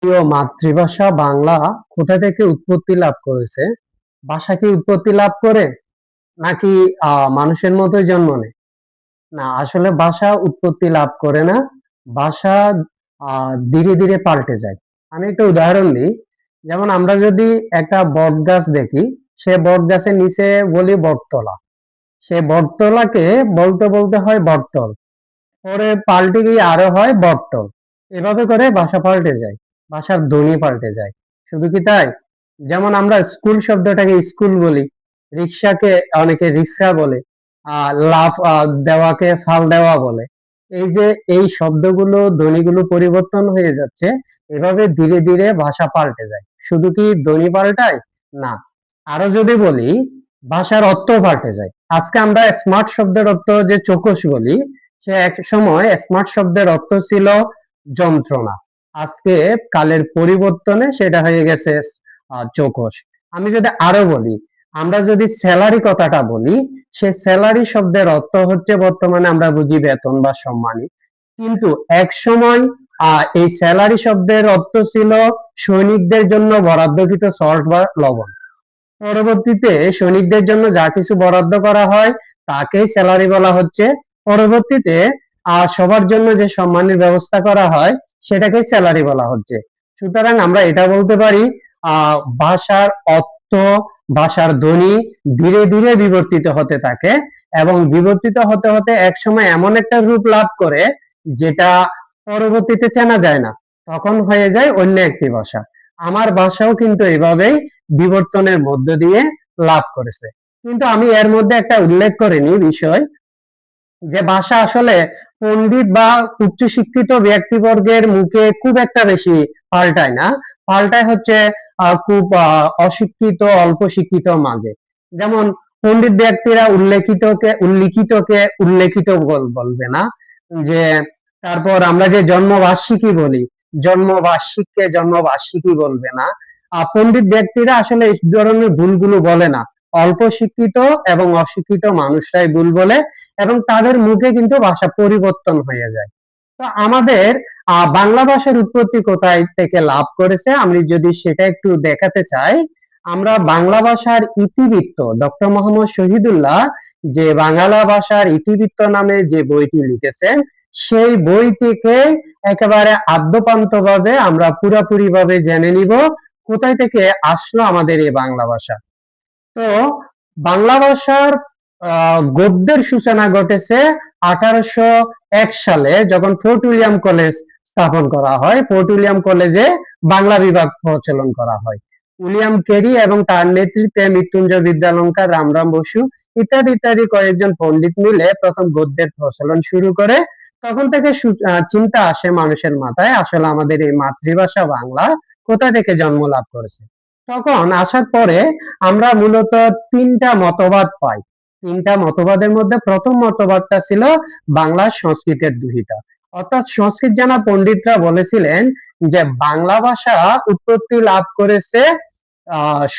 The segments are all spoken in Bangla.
প্রিয় মাতৃভাষা বাংলা কোথা থেকে উৎপত্তি লাভ করেছে? ভাষা কি উৎপত্তি লাভ করে নাকি মানুষের মতোই জন্ম নেয়? না, আসলে ভাষা উৎপত্তি লাভ করে না। ভাষা ধীরে ধীরে পাল্টে যায়। আমি একটা উদাহরণ দিই। যেমন আমরা যদি একটা বট গাছ দেখি, সে বট গাছের নিচে বলি বটতলা। সে বটতলাকে বলতে বলতে হয় বটতল, পরে পাল্টে গিয়ে আরো হয় বটতল। এভাবে করে ভাষা পাল্টে যায়, ভাষার ধ্বনি পাল্টে যায়। শুধু কি তাই? যেমন আমরা স্কুল শব্দটাকে স্কুল বলি, রিক্সাকে অনেকে রিক্সা বলে, লাফ দেওয়াকে ফাল দেওয়া বলে। এই যে এই শব্দগুলো ধ্বনিগুলো পরিবর্তন হয়ে যাচ্ছে, এভাবে ধীরে ধীরে ভাষা পাল্টে যায়। শুধু কি ধ্বনি পাল্টায়? না, আরো যদি বলি, ভাষার অর্থ পাল্টে যায়। আজকে আমরা স্মার্ট শব্দের অর্থ যে চৌকস বলি, সে এক সময় স্মার্ট শব্দের অর্থ ছিল যন্ত্রণা। আজকে কালের পরিবর্তনে সেটা হয়ে গেছে চৌকস। আমি যদি আরো বলি, আমরা যদি স্যালারি কথাটা বলি, সে স্যালারি শব্দের অর্থ হচ্ছে বর্তমানে আমরা বুঝি বেতন বা সম্মানী, কিন্তু এক সময় এই স্যালারি শব্দের অর্থ ছিল সৈনিকদের জন্য বরাদ্দকৃত সল্ট বা লবণ। পরবর্তীতে সৈনিকদের জন্য যা কিছু বরাদ্দ করা হয় তাকেই স্যালারি বলা হচ্ছে। পরবর্তীতে সবার জন্য যে সম্মানের ব্যবস্থা করা হয় সেটাকেই স্যালারি বলা হচ্ছে। সুতরাং আমরা এটা বলতে পারি, ভাষার অর্থ, ভাষার ধ্বনি ধীরে ধীরে বিবর্তিত হতে থাকে, এবং বিবর্তিত হতে হতে একসময় এমন একটা রূপ লাভ করে যেটা পরবর্তীতে চেনা যায় না, তখন হয়ে যায় অন্য একটি ভাষা। আমার ভাষাও কিন্তু এভাবেই বিবর্তনের মধ্য দিয়ে লাভ করেছে। কিন্তু আমি এর মধ্যে একটা উল্লেখ করিনি বিষয়, যে ভাষা আসলে পণ্ডিত বা উচ্চশিক্ষিত ব্যক্তিবর্গের মুখে খুব একটা বেশি পাল্টায় না, পাল্টায় হচ্ছে খুব অশিক্ষিত অল্প শিক্ষিত মাঝে। যেমন পণ্ডিত ব্যক্তিরা উল্লিখিতকে উল্লেখিত বলবে না, যে তারপর আমরা যে জন্মবার্ষিকী বলি, জন্মবার্ষিককে জন্মবার্ষিকী বলবে না। পণ্ডিত ব্যক্তিরা আসলে এই ধরনের ভুলগুলো বলে না, অল্প শিক্ষিত এবং অশিক্ষিত মানুষরাই ভুল বলে, এবং তাদের মুখে কিন্তু ভাষা পরিবর্তন হয়ে যায়। তো আমাদের বাংলা ভাষার উৎপত্তি কোথায় থেকে লাভ করেছে, আমি যদি সেটা একটু দেখাতে চাই। আমরা বাংলা ভাষার ইতিবৃত্ত ডক্টর মোহাম্মদ শহীদুল্লাহ যে বাংলা ভাষার ইতিবৃত্ত নামে যে বইটি লিখেছেন, সেই বই থেকে একেবারে আদ্যোপান্ত ভাবে আমরা পুরাপুরি ভাবে জেনে নিব কোথায় থেকে আসলো আমাদের এই বাংলা ভাষা। তো বাংলা ভাষার গদ্যের সূচনা ঘটেছে 1801 সালে, যখন ফোর্ট উইলিয়াম কলেজ স্থাপন করা হয়। ফোর্ট উইলিয়াম কলেজে বাংলা বিভাগ প্রচলন করা হয়। উইলিয়াম কেরি এবং তার নেতৃত্বে মৃত্যুঞ্জয় বিদ্যালঙ্কার, রামরাম বসু ইত্যাদি ইত্যাদি কয়েকজন পণ্ডিত মিলে প্রথম গদ্যের প্রচলন শুরু করে। তখন থেকে চিন্তা আসে মানুষের মাথায়, আসলে আমাদের এই মাতৃভাষা বাংলা কোথা থেকে জন্ম লাভ করেছে। তখন আসার পরে আমরা মূলত তিনটা মতবাদ পাই। তিনটা মতবাদের মধ্যে প্রথম মতবাদটা ছিল বাংলা সংস্কৃতের দুহিতা। অর্থাৎ সংস্কৃত জানা পণ্ডিতরা বলেছিলেন যে বাংলা ভাষা উৎপত্তি লাভ করেছে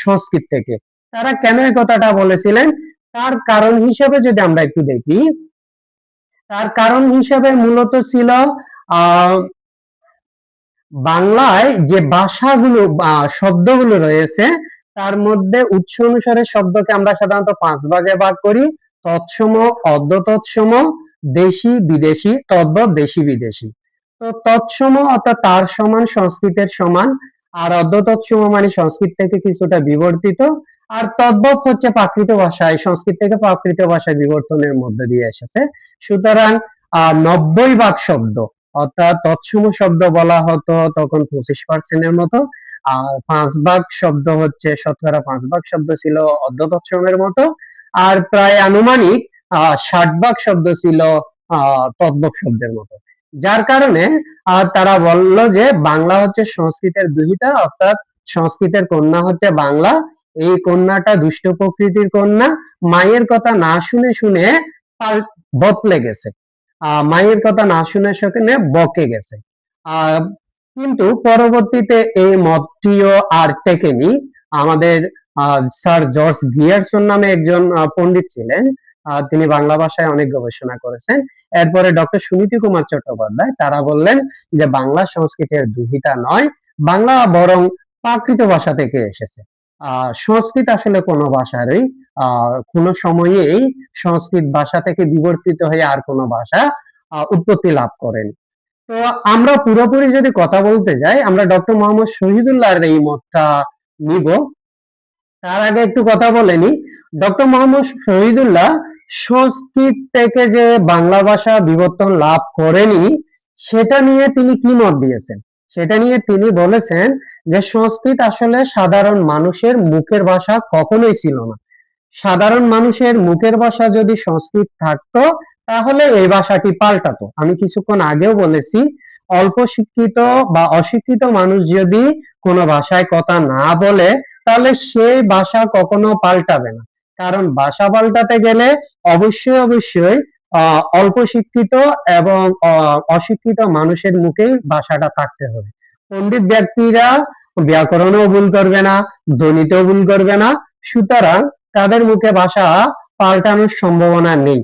সংস্কৃত থেকে। তারা কেন এই কথাটা বলেছিলেন, তার কারণ হিসেবে যদি আমরা একটু দেখি, তার কারণ হিসেবে মূলত ছিল আহ বাংলায় যে ভাষাগুলো বা শব্দগুলো রয়েছে, তার মধ্যে উৎস অনুসারে শব্দকে আমরা সাধারণত 5 ভাগে ভাগ করি: তৎসম, অর্ধ তৎসম, দেশি বিদেশি, তদ্ভব দেশি বিদেশি। তো তৎসম অর্থাৎ তার সমান, সংস্কৃতের সমান, আর অর্ধ তৎসম মানে সংস্কৃত থেকে কিছুটা বিবর্তিত, আর তদ্ভব হচ্ছে প্রাকৃত ভাষায়, সংস্কৃত থেকে প্রাকৃত ভাষায় বিবর্তনের মধ্যে দিয়ে এসেছে। সুতরাং 90 ভাগ শব্দ, অর্থাৎ তৎসম শব্দ বলা হতো তখন 25% এর মতো, আর 5 ভাগ শব্দ হচ্ছে, শতকরা 5 ভাগ শব্দ ছিল অর্ধ তৎসমের মতো, আর প্রায় আনুমানিক 60 ভাগ শব্দ ছিল তদ্ভব শব্দের মতো। যার কারণে তারা বলল যে বাংলা হচ্ছে সংস্কৃতের দুহিতা, অর্থাৎ সংস্কৃতের কন্যা হচ্ছে বাংলা। এই কন্যাটা দুষ্ট প্রকৃতির কন্যা, মায়ের কথা না শুনে শুনে বদলে গেছে, মায়ের কথা না শুনে শুনে বকে গেছে। আহ কিন্তু পরবর্তীতে এই মতটিও আর টেকেনি। আমাদের স্যার জর্জ গিয়ারসন নামে একজন পণ্ডিত ছিলেন, তিনি বাংলা ভাষায় অনেক গবেষণা করেছেন। এরপরে ডক্টর সুনীতি কুমার চট্টোপাধ্যায়, তারা বললেন যে বাংলা সংস্কৃতের দুহিতা নয়, বাংলা বরং প্রাকৃত ভাষা থেকে এসেছে। সংস্কৃত আসলে কোনো ভাষারই কোনো সময়েই সংস্কৃত ভাষা থেকে বিবর্তিত হয়ে আর কোনো ভাষা উৎপত্তি লাভ করেনি। তো আমরা পুরোপুরি যদি কথা বলতে যাই, আমরা ডক্টর মোহাম্মদ শহীদুল্লাহর এই মতটা নিব। তার আগে একটু কথা বলে নি, ডক্টর মোহাম্মদ শহীদুল্লাহ সংস্কৃত থেকে যে বাংলা ভাষা বিবর্তন লাভ করেনি সেটা নিয়ে তিনি কি মত দিয়েছেন। সেটা নিয়ে তিনি বলেছেন যে সংস্কৃত আসলে সাধারণ মানুষের মুখের ভাষা কখনোই ছিল না। সাধারণ মানুষের মুখের ভাষা যদি সংস্কৃত থাকতো তাহলে এই ভাষাটি পাল্টাতো। আমি কিছুক্ষণ আগেও বলেছি, অল্প শিক্ষিত বা অশিক্ষিত মানুষ যদি কোনো ভাষায় কথা না বলে তাহলে সেই ভাষা কখনো পাল্টাবে না। কারণ ভাষা পাল্টাতে গেলে অবশ্যই অল্প শিক্ষিত এবং অশিক্ষিত মানুষের মুখেই ভাষাটা থাকতে হবে। পণ্ডিত ব্যক্তিরা ব্যাকরণও ভুল করবে না, ধ্বনিতেও ভুল করবে না, সুতরাং তাদের মুখে ভাষা পাল্টানোর সম্ভাবনা নেই।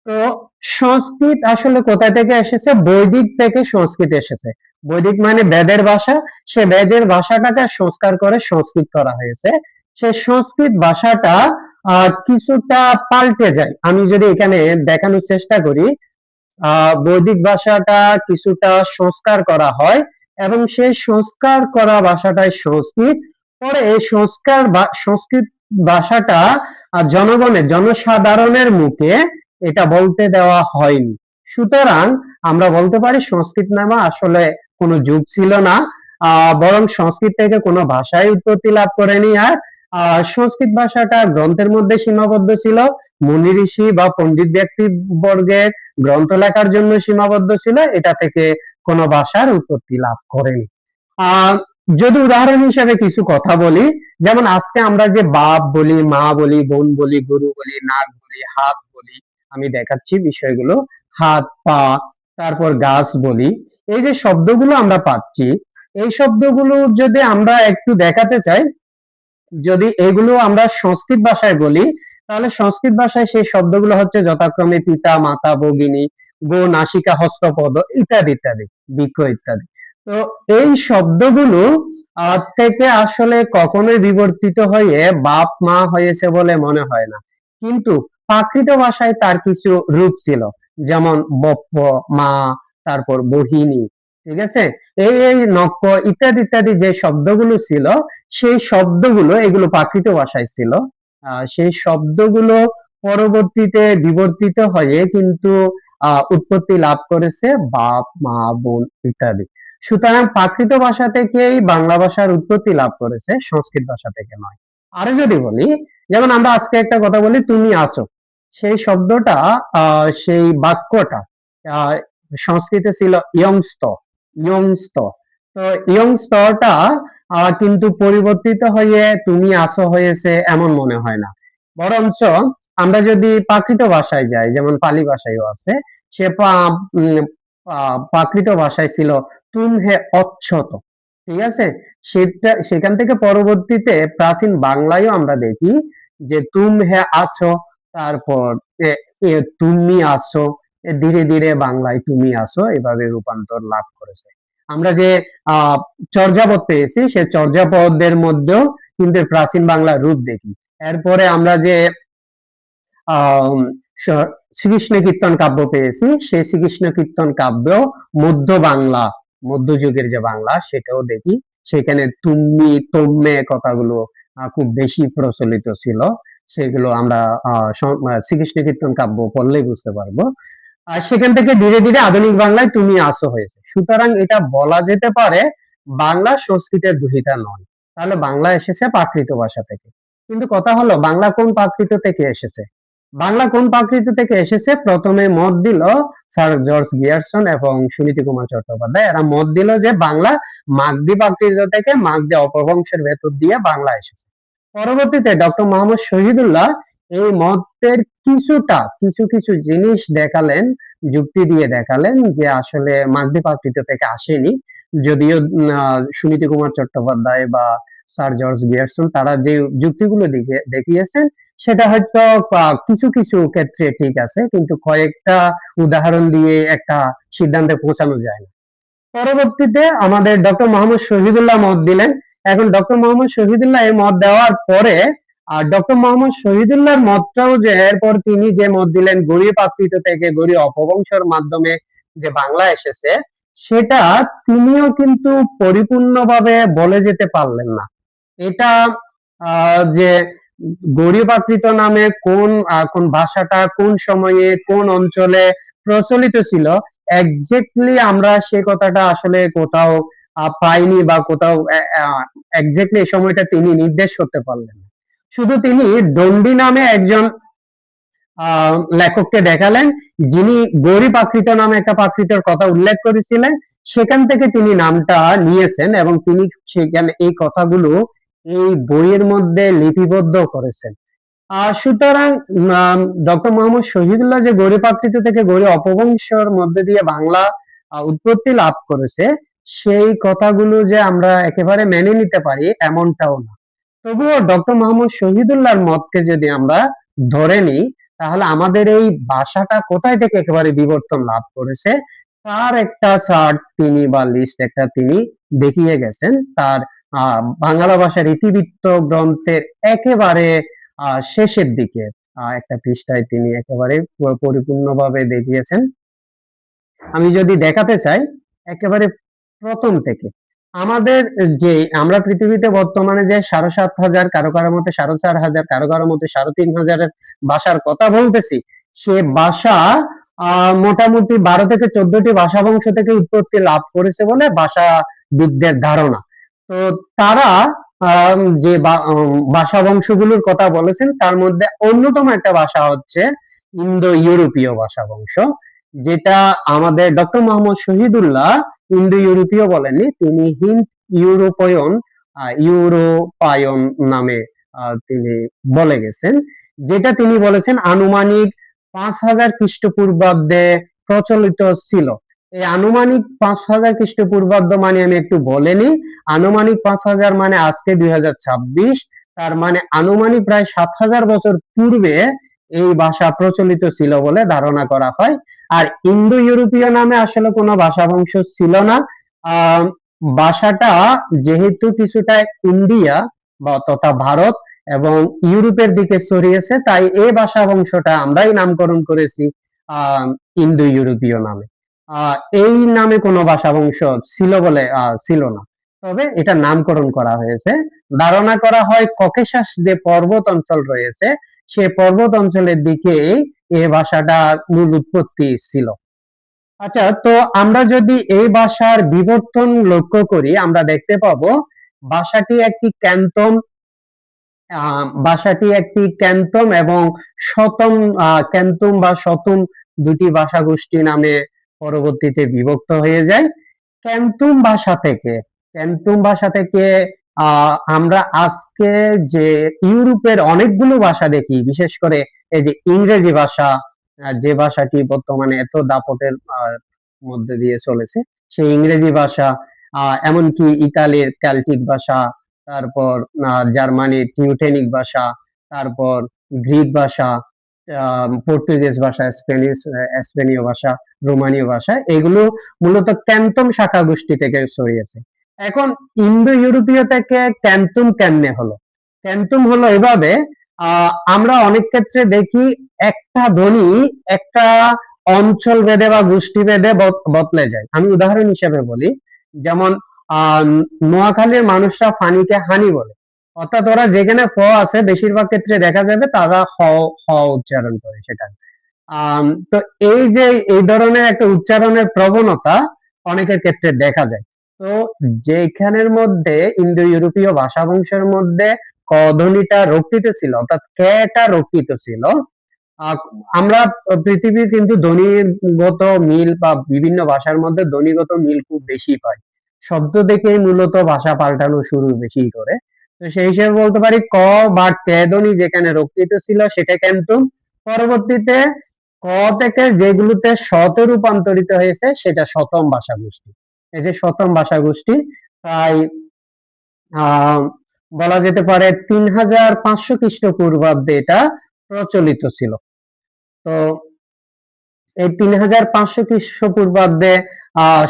তো সংস্কৃত আসলে কোথা থেকে এসেছে? বৈদিক থেকে সংস্কৃত এসেছে। বৈদিক মানে বেদের ভাষা, সে বেদের ভাষাটাকে সংস্কার করে সংস্কৃত করা হয়েছে। সে সংস্কৃত ভাষাটা কিছুটা পাল্টে যায়। আমি যদি এখানে দেখানোর চেষ্টা করি, বৈদিক ভাষাটা কিছুটা সংস্কার করা হয় এবং সেই সংস্কার করা ভাষাটাই সংস্কৃত। পরে এই সংস্কৃত ভাষাটা জনসাধারণের মুখে এটা বলতে দেওয়া হয়নি। সুতরাং আমরা বলতে পারি সংস্কৃত নামে আসলে কোনো যুগ ছিল না, বরং সংস্কৃত থেকে কোনো ভাষাই উৎপত্তি লাভ করেনি। আর সংস্কৃত ভাষাটা গ্রন্থের মধ্যে সীমাবদ্ধ ছিল, মুনি ঋষি বা পণ্ডিত ব্যক্তিবর্গের গ্রন্থ লেখার জন্য সীমাবদ্ধ ছিল, এটা থেকে কোনো ভাষার উৎপত্তি লাভ করেনি। আহ যদি উদাহরণ হিসেবে কিছু কথা বলি, যেমন আজকে আমরা যে বাপ বলি, মা বলি, বোন বলি, গুরু বলি, নাক বলি, হাত বলি, আমি দেখাচ্ছি বিষয়গুলো, হাত, পা, তারপর গাছ বলি, এই যে শব্দগুলো আমরা পাচ্ছি, এই শব্দগুলো যদি আমরা একটু দেখাতে চাই, যদি এগুলো আমরা সংস্কৃত ভাষায় বলি তাহলে সংস্কৃত ভাষায় সেই শব্দগুলো হচ্ছে যথাক্রমে পিতা, মাতা, ভগিনী, গো, নাসিকা, হস্তপদ ইত্যাদি ইত্যাদি, বৃক্ষ ইত্যাদি। তো এই শব্দগুলো থেকে আসলে কখনোই বিবর্তিত হয়ে বাপ মা হয়েছে বলে মনে হয় না। কিন্তু প্রাকৃত ভাষায় তার কিছু রূপ ছিল, যেমন বপ্প, মা, তারপর বহিনী, ঠিক আছে, এই নক্য ইত্যাদি ইত্যাদি যে শব্দগুলো ছিল, সেই শব্দগুলো এগুলো প্রাকৃত ভাষায় ছিল। সেই শব্দগুলো পরবর্তীতে বিবর্তিত হয়ে কিন্তু উৎপত্তি লাভ করেছে বাপ, মা, বোন ইত্যাদি। সুতরাং প্রাকৃত ভাষা থেকেই বাংলা ভাষার উৎপত্তি লাভ করেছে, সংস্কৃত ভাষা থেকে নয়। আরো যদি বলি, যেমন আমরা আজকে একটা কথা বলি তুমি আছো, সেই শব্দটা সেই বাক্যটা আহ সংস্কৃতে ছিল ইয়ংস্ত। ইয়ংস্ত, তো ইয়ংস্তটা কিন্তু পরিবর্তিত হয়ে তুমি আসো হয়েছে এমন মনে হয় না। বরঞ্চ আমরা যদি প্রাকৃত ভাষায় যাই, যেমন পালি ভাষায়ও আছে, সে প্রাকৃত ভাষায় ছিল তুম হে অচ্ছত, ঠিক আছে। সেখান থেকে পরবর্তীতে প্রাচীন বাংলায়ও আমরা দেখি যে তুম হে আছো, তারপর তুমি আসো, ধীরে ধীরে বাংলায় তুমি আসো এভাবে রূপান্তর লাভ করেছে। আমরা যে আহ চর্যাপদ পেয়েছি, সে চর্যাপদের মধ্যেও কিন্তু প্রাচীন বাংলার রূপ দেখি। এরপরে আমরা যে আহ শ্রীকৃষ্ণ কীর্তন কাব্য পেয়েছি, সেই শ্রীকৃষ্ণ কীর্তন কাব্য মধ্য বাংলা, মধ্যযুগের যে বাংলা সেটাও দেখি, সেখানে তুমি তম্মে কথাগুলো খুব বেশি প্রচলিত ছিল। সেগুলো আমরা শ্রীকৃষ্ণ কীর্তন কাব্য পড়লেই বুঝতে পারবো। আর সেখান থেকে ধীরে ধীরে আধুনিক বাংলায় তুমি আসো হয়েছে। সুতরাং এটা বলা যেতে পারে বাংলা সংস্কৃতের গ্রহীতা নয়, তাহলে বাংলা এসেছে প্রাকৃত ভাষা থেকে। কিন্তু কথা হলো বাংলা কোন প্রাকৃত থেকে এসেছে? বাংলা কোন প্রাকৃত থেকে এসেছে? প্রথমে মত দিল স্যার জর্জ গিয়ারসন এবং সুনীতি কুমার চট্টোপাধ্যায়। এরা মত দিল যে বাংলা মাগধী প্রাকৃত থেকে, মাগধী অপভ্রংশের ভেতর দিয়ে বাংলা এসেছে। পরবর্তীতে ডক্টর মোহাম্মদ শহীদুল্লাহ এই মতের কিছু কিছু জিনিস দেখালেন, যুক্তি দিয়ে দেখালেন যে আসলে মাগধী প্রাকৃত থেকে আসেনি। যদিও সুনীতি কুমার চট্টোপাধ্যায় বা স্যার জর্জ গিয়ারসন তারা যে যুক্তিগুলো দেখিয়েছেন সেটা হয়তো কিছু কিছু ক্ষেত্রে ঠিক আছে, কিন্তু কয়েকটা উদাহরণ দিয়ে একটা সিদ্ধান্তে পৌঁছানো যায় না। পরবর্তীতে আমাদের ডক্টর মোহাম্মদ শহীদুল্লাহ মত দিলেন। এখন ডক্টর মোহাম্মদ শহীদুল্লাহ এই মত দেওয়ার পরে ডক্টর মোহাম্মদ শহীদুল্লাহর মতটাও যে এরপর তিনি যে মত দিলেন গরীয় প্রাকৃত থেকে গরীয় অপভ্রংশের মাধ্যমে যে বাংলা এসেছে, সেটা তিনিও কিন্তু পরিপূর্ণভাবে বলে যেতে পারলেন না। এটা যে গরীয় প্রাকৃত নামে কোন ভাষাটা কোন সময়ে কোন অঞ্চলে প্রচলিত ছিল, এক্স্যাক্টলি আমরা সে কথাটা আসলে কোথাও পাইনি বা কোথাও এক্স্যাক্টলি এই সময়টা তিনি নির্দেশ করতে পারলেন না। শুধু তিনি দণ্ডী নামে একজন লেখককে দেখালেন, যিনি গৌরী প্রাকৃত নামে একটা প্রাকৃতের কথা উল্লেখ করেছিলেন। সেখান থেকে তিনি নামটা নিয়েছেন এবং তিনি সেখানে এই কথাগুলো এই বইয়ের মধ্যে লিপিবদ্ধ করেছেন। সুতরাং ডক্টর মোহাম্মদ শহীদুল্লাহ যে গৌরী প্রাকৃত থেকে গৌরী অপভ্রংশের মধ্যে দিয়ে বাংলা উৎপত্তি লাভ করেছে, সেই কথাগুলো যে আমরা একেবারে মেনে নিতে পারি এমনটাও না। তবুও ডক্টর মোহাম্মদ শহীদুল্লাহর মতকে যদি আমরা ধরে নিই, তাহলে আমাদের এই ভাষাটা কোথায় থেকে একেবারে বিবর্তন লাভ করেছে তার একটা চার্ট তিনি বা লিস্ট একটা তিনি দেখিয়ে গেছেন তার বাংলা ভাষার ইতিবৃত্ত গ্রন্থের একেবারে শেষের দিকে একটা পৃষ্ঠায় তিনি একেবারে পরিপূর্ণভাবে দেখিয়েছেন। আমি যদি দেখাতে চাই একেবারে প্রথম থেকে, আমাদের যে আমরা পৃথিবীতে বর্তমানে যে ৭,৫০০ কারো কারো মতে ৪,৫০০ কারো কারো মতে ৩,৫০০ ভাষার কথা বলতেছি, সে ভাষা মোটামুটি ১২ থেকে ১৪টি ভাষা বংশ থেকে উৎপত্তি লাভ করেছে বলে ভাষাবিদদের ধারণা। তো তারা যে ভাষা বংশগুলোর কথা বলেছেন তার মধ্যে অন্যতম একটা ভাষা হচ্ছে ইন্দো ইউরোপীয় ভাষা বংশ, যেটা আমাদের ডক্টর মোহাম্মদ শহীদুল্লাহ ইন্দো ইউরোপীয় বলেননি, তিনি হিন্দ ইউরোপায়ন নামে তিনি বলে গেছেন। যেটা তিনি বলেছেন আনুমানিক ৫,০০০ খ্রিস্টপূর্বাব্দে প্রচলিত ছিল। এই আনুমানিক ৫,০০০ খ্রিস্টপূর্বাব্দ মানে আমি একটু বলে নিই, আনুমানিক ৫,০০০ মানে আজকে ২০২৬, তার মানে আনুমানিক প্রায় ৭,০০০ বছর পূর্বে এই ভাষা প্রচলিত ছিল বলে ধারণা করা হয়। আর ইন্দো ইউরোপীয় নামে আসলে কোনো ভাষা বংশ ছিল না। ভাষাটা যেহেতু কিছুটা ইন্ডিয়া বা তথা ভারত এবং ইউরোপের দিকে ছড়িয়েছে, তাই এই ভাষা বংশটা আমরাই নামকরণ করেছি ইন্দো ইউরোপীয় নামে। এই নামে কোনো ভাষা বংশ ছিল বলে ছিল না, তবে এটা নামকরণ করা হয়েছে। ধারণা করা হয় ককেশাস যে পর্বত অঞ্চল রয়েছে, সে পর্বত অঞ্চলের দিকে এই ভাষাটার মূল উৎপত্তি ছিল। আচ্ছা, তো আমরা যদি এই ভাষার বিবর্তন লক্ষ্য করি, আমরা দেখতে পাবো ভাষাটি একটি ক্যান্তম এবং শতম ক্যান্তম বা শতম দুটি ভাষা গোষ্ঠী নামে পরবর্তীতে বিভক্ত হয়ে যায়। ক্যান্তম ভাষা থেকে আমরা আজকে যে ইউরোপের অনেকগুলো ভাষা দেখি, বিশেষ করে এই যে ইংরেজি ভাষা, যে ভাষাটি বর্তমানে এত দাপটের মধ্যে দিয়ে চলেছে, সেই ইংরেজি ভাষা, এমনকি ইতালির ক্যালটিক ভাষা, তারপর জার্মানির টিউটেনিক ভাষা, তারপর গ্রিক ভাষা, পর্তুগিজ ভাষা, স্পেনীয় ভাষা, রোমানীয় ভাষা, এগুলো মূলত ক্যান্তম শাখা গোষ্ঠী থেকে ছড়িয়েছে। এখন ইন্দো ইউরোপীয় থেকে ক্যান্তম কেমনে হলো? ক্যান্তম হলো এভাবে, আমরা অনেক ক্ষেত্রে দেখি একটা ধ্বনি একটা অঞ্চল ভেদে বা গোষ্ঠী ভেদে বদলে যায়। আমি উদাহরণ হিসেবে বলি, যেমন নোয়াখালীর মানুষরা ফানিকে হানি বলে, অর্থাৎ ওরা যেখানে ফ আছে বেশিরভাগ ক্ষেত্রে দেখা যাবে তারা হ উচ্চারণ করে সেটা। তো এই যে এই ধরনের একটা উচ্চারণের প্রবণতা অনেকের ক্ষেত্রে দেখা যায়। তো যেখানের মধ্যে ইন্দো ইউরোপীয় ভাষা বংশের মধ্যে ক ধ্বনিটা রক্ষিত ছিল, অর্থাৎ টা রক্ষিত ছিল, আমরা পৃথিবীর কিন্তু ধ্বনিগত মিল বা বিভিন্ন ভাষার মধ্যে ধ্বনিগত মিল খুব বেশি পাই, শব্দ দেখেই মূলত ভাষা পাল্টানো শুরু বেশি করে। তো সেই হিসেবে বলতে পারি ক বা টে ধ্বনি যেখানে রক্ষিত ছিল সেটা ক্যান্তম, পরবর্তীতে ক থেকে যেগুলোতে শতে রূপান্তরিত হয়েছে সেটা শতম ভাষা গোষ্ঠী। এই যে শতম ভাষা গোষ্ঠী প্রায় বলা যেতে পারে ৩,৫০০ খ্রিস্টপূর্বাব্দে এটা প্রচলিত ছিল। তো এই 3500 খ্রিস্টপূর্বাব্দে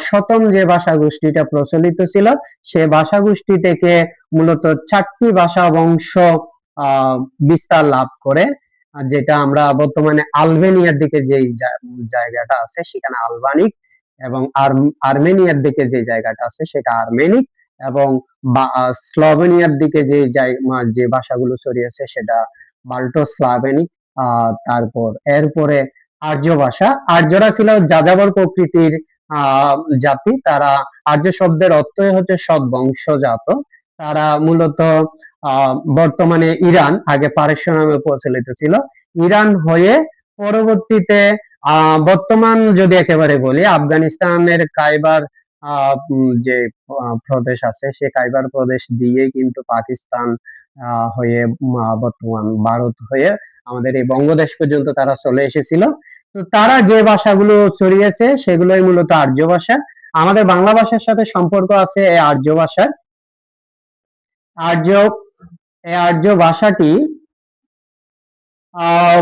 শতম যে ভাষা গোষ্ঠীটা প্রচলিত ছিল, সে ভাষা গোষ্ঠী থেকে মূলত 4টি ভাষা বংশ আহ বিস্তার লাভ করে, যেটা আমরা বর্তমানে আলবেনিয়ার দিকে যে জায়গাটা আছে সেখানে আলবানিক, এবং আর্মেনিয়ার দিকে যে জায়গাটা আছে সেটা আর্মেনিক, এবং স্লোভেনিয়ার দিকে যে ভাষাগুলো ছড়িয়েছে সেটা বাল্টো স্লাভেনিক। তারপর এরপরে আর্য ভাষা। আর্যরা ছিল যাযাবর প্রকৃতির জাতি। তারা, আর্য শব্দের অর্থই হচ্ছে সৎ বংশজাত। তারা মূলত বর্তমানে ইরান, আগে পারস্য নামে প্রচলিত ছিল, ইরান হয়ে পরবর্তীতে বর্তমান যদি একেবারে বলি, আফগানিস্তানের কাইবার যে প্রদেশ আছে, সে কাইবার প্রদেশ দিয়ে কিন্তু পাকিস্তান হয়ে বর্তমান ভারত হয়ে আমাদের এই বঙ্গদেশ পর্যন্ত তারা চলে এসেছিল। তো তারা যে ভাষাগুলো ছড়িয়েছে সেগুলোই মূলত আর্য ভাষা। আমাদের বাংলা ভাষার সাথে সম্পর্ক আছে এই আর্য ভাষার। আর্য এই আর্য ভাষাটি আহ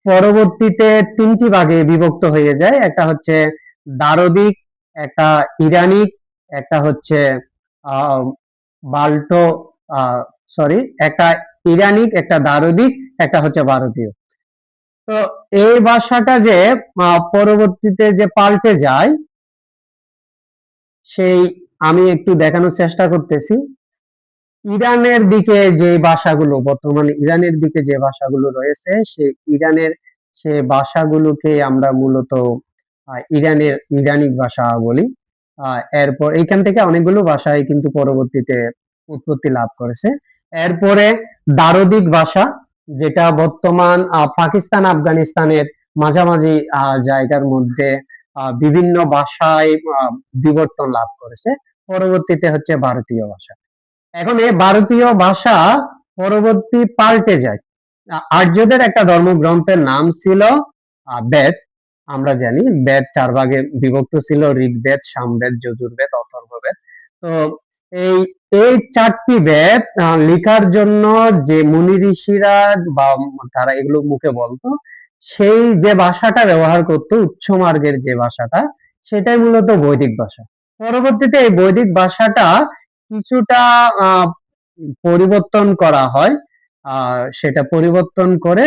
পরবর্তীতে 3টি ভাগে বিভক্ত হয়ে যায়। একটা হচ্ছে দারদিক, একটা ইরানিক, একটা হচ্ছে আহ বাল্টো সরি একটা ইরানিক, একটা দারদিক, একটা হচ্ছে ভারতীয়। তো এই ভাষাটা যে পরবর্তীতে যে পাল্টে যায়, সেই আমি একটু দেখানোর চেষ্টা করতেছি। ইরানের দিকে যে ভাষাগুলো, বর্তমানে ইরানের দিকে যে ভাষাগুলো রয়েছে, সেই ইরানের সে ভাষাগুলোকে আমরা মূলত ইরানিক ভাষা বলি। এরপর এইখান থেকে অনেকগুলো ভাষাই কিন্তু পরবর্তীতে উৎপত্তি লাভ করেছে। এরপরে দারদিক ভাষা, যেটা বর্তমান পাকিস্তান আফগানিস্তানের মাঝামাঝি জায়গার মধ্যে বিভিন্ন ভাষায় বিবর্তন লাভ করেছে। পরবর্তীতে হচ্ছে ভারতীয় ভাষা। এখন এই ভারতীয় ভাষা পরবর্তী পাল্টে যায়। আর্যদের একটা ধর্মগ্রন্থের নাম ছিল বেদ। আমরা জানি বেদ 4 ভাগে বিভক্ত ছিল: ঋগ্বেদ, সামবেদ, যজুর্বেদ, অথর্ববেদ। তো এই এই 4টি বেদ লেখার জন্য যে মুনি ঋষিরা বা তারা এগুলো মুখে বলতো, সেই যে ভাষাটা ব্যবহার করতো, উচ্চ মার্গের যে ভাষাটা, সেটাই মূলত বৈদিক ভাষা। পরবর্তীতে এই বৈদিক ভাষাটা কিছুটা পরিবর্তন করা হয়। সেটা পরিবর্তন করে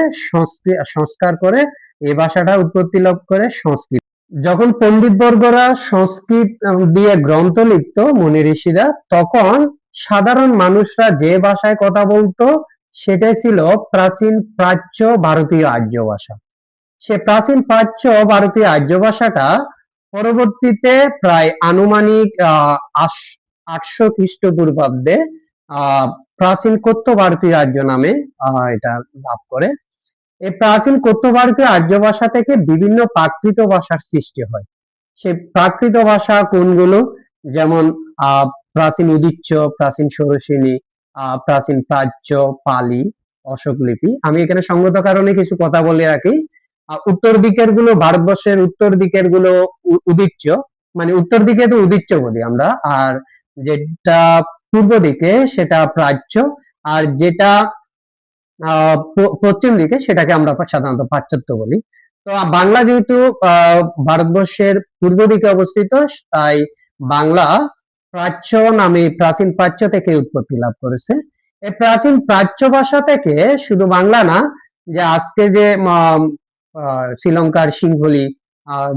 সংস্কার করে এই ভাষাটা উৎপত্তি লাভ করে সংস্কৃত। যখন পণ্ডিত বর্গরা সংস্কৃত দিয়ে গ্রন্থ লিখত, মুনি ঋষিরা, তখন সাধারণ মানুষরা যে ভাষায় কথা বলতো সেটাই ছিল প্রাচীন প্রাচ্য ভারতীয় আর্য ভাষা। সে প্রাচীন প্রাচ্য ভারতীয় আর্য ভাষাটা পরবর্তীতে প্রায় আনুমানিক 800 খ্রিস্টপূর্বাব্দে প্রাচীন কথ্য ভারতীয় আর্য নামে এটা লাভ করে। এই প্রাচীন কথ্য ভারতীয় আর্য ভাষা থেকে বিভিন্ন প্রাকৃত ভাষার সৃষ্টি হয়। সেই প্রাকৃত ভাষা কোনগুলো? যেমন প্রাচীন উদিচ্য, প্রাচীন ষোড়শিনী, প্রাচীন প্রাচ্য, পালি, অশোক লিপি। আমি এখানে সঙ্গত কারণে কিছু কথা বলে রাখি। উত্তর দিকের গুলো, ভারতবর্ষের উত্তর দিকের গুলো উদিচ্য, মানে উত্তর দিকে তো উদিচ্য বলি আমরা, আর যেটা পূর্ব দিকে সেটা প্রাচ্য, আর যেটা পশ্চিম দিকে সেটাকে আমরা সাধারণত পাশ্চাত্য বলি। তো বাংলা যেহেতু ভারতবর্ষের পূর্ব দিকে অবস্থিত, তাই বাংলা প্রাচ্য নামে, প্রাচীন প্রাচ্য থেকে উৎপত্তি লাভ করেছে। এই প্রাচীন প্রাচ্য ভাষা থেকে শুধু বাংলা না, যে আজকে যে শ্রীলঙ্কার সিংহলি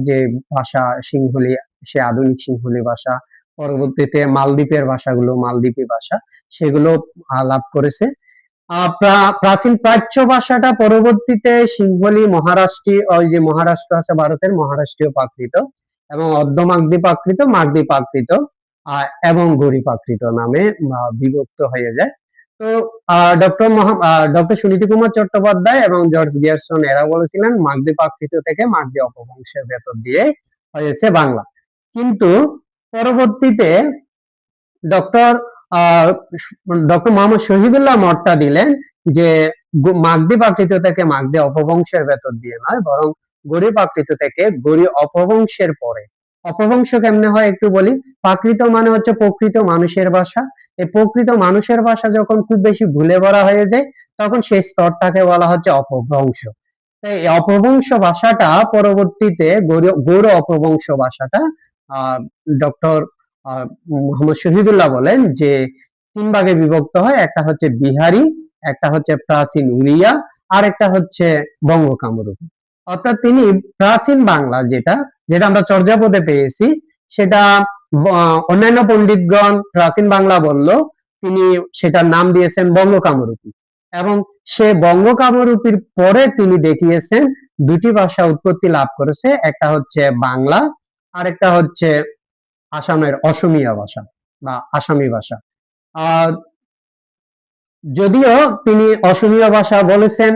যে ভাষা, সিংহলি, সে আধুনিক সিংহলি ভাষা, পরবর্তীতে মালদ্বীপের ভাষাগুলো, মালদ্বীপী ভাষা, সেগুলো লাভ করেছে। প্রাচীন প্রাচ্য ভাষাটা পরবর্তীতে সিংহলি, মহারাষ্ট্রীয়, ওই যে মহারাষ্ট্র আছে ভারতের, মহারাষ্ট্রীয় প্রাকৃত এবং অর্ধ মাগধী প্রাকৃত, মাগধী প্রাকৃত এবং গৌড়ী প্রাকৃত নামে বিভক্ত হয়ে যায়। তো ডক্টর সুনীতি কুমার চট্টোপাধ্যায় এবং জর্জ গ্রিয়ারসন এরা বলেছিলেন মাগধী প্রাকৃত থেকে মাগধী অপভ্রংশের ভেতর দিয়ে হয়েছে বাংলা। কিন্তু পরবর্তীতে ডক্টর ডক্টর মোহাম্মদ শহীদুল্লাহ মতটা দিলেন যে মাগধী প্রাকৃত থেকে মাগধী অপভ্রংশের ভেতর দিয়ে নয়, বরং গৌড়ী প্রাকৃত থেকে গৌড়ী অপভ্রংশের পরে। অপভ্রংশ কেমনে হয় একটু বলি। প্রাকৃত মানে হচ্ছে প্রকৃত মানুষের ভাষা। এই প্রকৃত মানুষের ভাষা যখন খুব বেশি ভুলে ভরা হয়ে যায়, তখন সেই স্তরটাকে বলা হচ্ছে অপভ্রংশ। তাই এই অপভ্রংশ ভাষাটা পরবর্তীতে গৌড় অপভ্রংশ ভাষাটা ডক্টর মোহাম্মদ শহীদুল্লাহ বলেন যে তিন ভাগে বিভক্ত হয়, একটা হচ্ছে বিহারি, একটা হচ্ছে প্রাচীন উড়িয়া, আর একটা হচ্ছে বঙ্গ কামরূপী। অর্থাৎ তিনি প্রাচীন বাংলা যেটা যেটা আমরা চর্যাপদে পেয়েছি সেটা অন্যান্য পণ্ডিতগণ প্রাচীন বাংলা বলল, তিনি সেটার নাম দিয়েছেন বঙ্গ কামরূপী। এবং সে বঙ্গ কামরূপীর পরে তিনি দেখিয়েছেন দুটি ভাষা উৎপত্তি লাভ করেছে, একটা হচ্ছে বাংলা, আর একটা হচ্ছে আসামের অসমীয়া ভাষা বা আসামি ভাষা। আহ যদিও তিনি অসমীয়া ভাষা বলেছেন